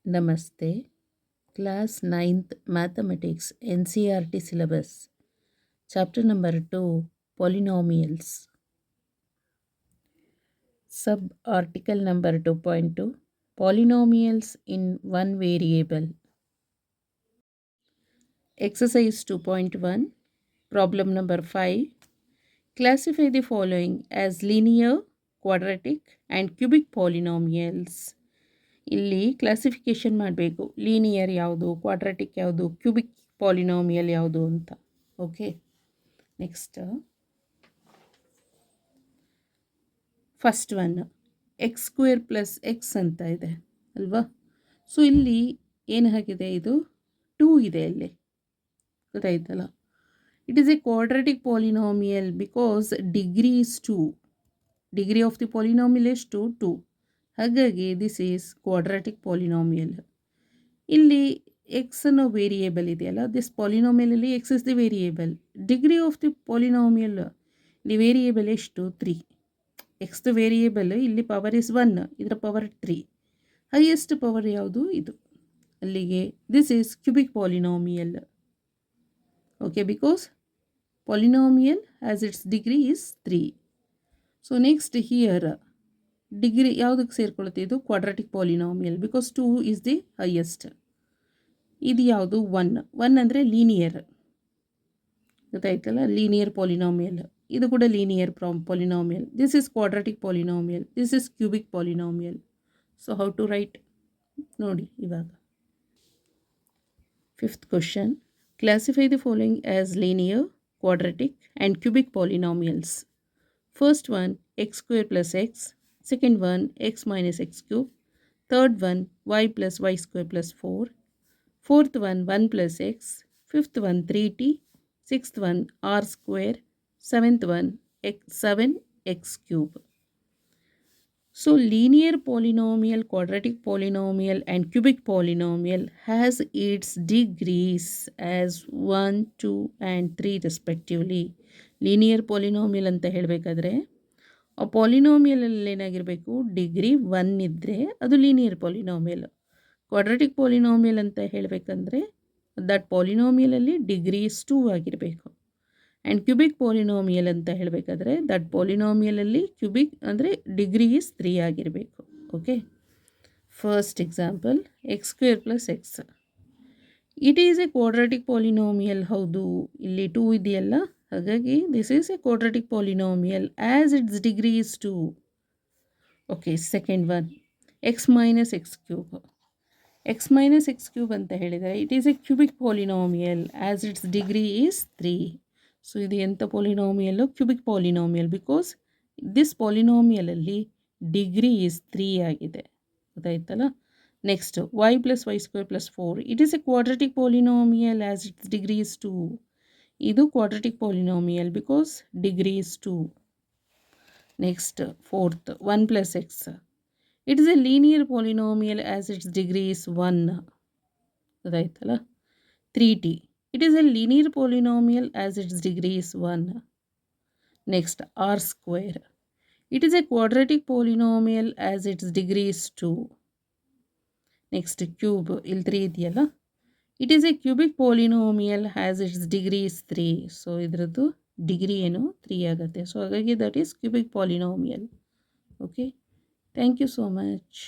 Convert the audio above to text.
Namaste. Class 9th Mathematics NCERT syllabus. Chapter number 2 Polynomials. Sub-article number 2.2 Polynomials in one variable. Exercise 2.1 Problem number 5. Classify the following as linear, quadratic and cubic polynomials. ಇಲ್ಲಿ classification ಮಾಡಬೇಕು, linear ಯಾವುದು, quadratic ಯಾವುದು, cubic polynomial ಯಾವುದು ಅಂತ. Okay, next first one x square plus X ಅಂತ ಇದೆ ಅಲ್ವಾ. So ಇಲ್ಲಿ ಏನು ಆಗಿದೆ, ಇದು 2 ಇದೆ ಇಲ್ಲಿ, ಗೊತ್ತಾಯ್ತಲ್ಲ. It is a quadratic polynomial because degree is 2. Degree of the polynomial ಎಷ್ಟು 2. ಹಾಗಾಗಿ ದಿಸ್ ಈಸ್ ಕ್ವಾಡ್ರಾಟಿಕ್ ಪಾಲಿನಾಮಿಯಲ್. ಇಲ್ಲಿ ಎಕ್ಸ್ ಅನ್ನೋ ವೇರಿಯೇಬಲ್ ಇದೆಯಲ್ಲ, ದಿಸ್ ಪಾಲಿನಾಮಿಯಲಲ್ಲಿ x is the variable. Degree of the polynomial, ಇಲ್ಲಿ ವೇರಿಯೇಬಲ್ ಎಷ್ಟು 3. ಎಕ್ಸ್ದು ವೇರಿಯೇಬಲ್ ಇಲ್ಲಿ ಪವರ್ ಇಸ್ 1, ಇದರ ಪವರ್ 3. ಹೈಯೆಸ್ಟ್ ಪವರ್ ಯಾವುದು ಇದು. ಅಲ್ಲಿಗೆ this is cubic polynomial. Okay, because polynomial as its degree is 3. So next here degree ಯಾವುದಕ್ಕೆ ಸೇರಿಕೊಳ್ಳುತ್ತೆ, ಇದು quadratic polynomial because 2 is the highest. ಇದು ಯಾವುದು 1 ಅಂದರೆ ಲೀನಿಯರ್, ಗೊತ್ತಾಯ್ತಲ್ಲ, ಲೀನಿಯರ್ ಪಾಲಿನಾಮಿಯಲ್. ಇದು ಕೂಡ linear polynomial. This is quadratic polynomial, this is cubic polynomial. So how to write ನೋಡಿ ಇವಾಗ. Fifth question, classify the following as linear, quadratic and cubic polynomials. First one x square plus x, second one x minus x cube, third one y plus y square plus 4, fourth one 1 plus x, fifth one 3t, sixth one r square, seventh one 7x cube. So linear polynomial, quadratic polynomial and cubic polynomial has its degrees as 1, 2 and 3 respectively. linear polynomial ಅಂತ ಹೇಳಬೇಕಾದ್ರೆ ಆ ಪಾಲಿನಾಮಿಯಲಲ್ಲಿ ಏನಾಗಿರಬೇಕು, degree 1 ಇದ್ದರೆ ಅದು linear polynomial. Quadratic polynomial ಅಂತ ಹೇಳಬೇಕಂದ್ರೆ that ಪಾಲಿನಾಮಿಯಲಲ್ಲಿ degree is 2 ಆಗಿರಬೇಕು. And cubic polynomial ಅಂತ ಹೇಳಬೇಕಾದ್ರೆ ದಟ್ ಪಾಲಿನಾಮಿಯಲಲ್ಲಿ ಕ್ಯೂಬಿಕ್ ಅಂದರೆ ಡಿಗ್ರಿ ಇಸ್ 3 ಆಗಿರಬೇಕು. Okay, first example X square plus x. It is a quadratic polynomial. ಹೌದು, ಇಲ್ಲಿ 2 ಇದೆಯಲ್ಲ, ಹಾಗಾಗಿ this is a quadratic polynomial as its degree is 2. Okay, second one X minus X cube. X minus X cube ಅಂತ ಹೇಳಿದರೆ it is a cubic polynomial as its degree is 3. So ಇದು ಎಂಥ ಪಾಲಿನಾಮಿಯಲ್ಲು, cubic polynomial, because this ಪಾಲಿನಾಮಿಯಲಲ್ಲಿ degree is 3 ಆಗಿದೆ, ಗೊತ್ತಾಯ್ತಲ್ಲ. Next y plus y square plus 4. It is a quadratic polynomial as its degree is 2. ಇದು quadratic polynomial because degree is 2. Next fourth 1 plus x. It is a linear polynomial as its degree is 1, ಅದಾಯ್ತಲ್ಲ. 3t. It is a linear polynomial as its degree is 1. Next r square. It is a quadratic polynomial as its degree is 2. Next cube, ಇಲ್ಲಿ 3 ಇದೆಯಲ್ಲ, it is a cubic polynomial has its degree is 3. So ಇದರದ್ದು degree ಏನು 3 ಆಗುತ್ತೆ. So ಹಾಗಾಗಿ that is cubic polynomial. Okay, thank you so much.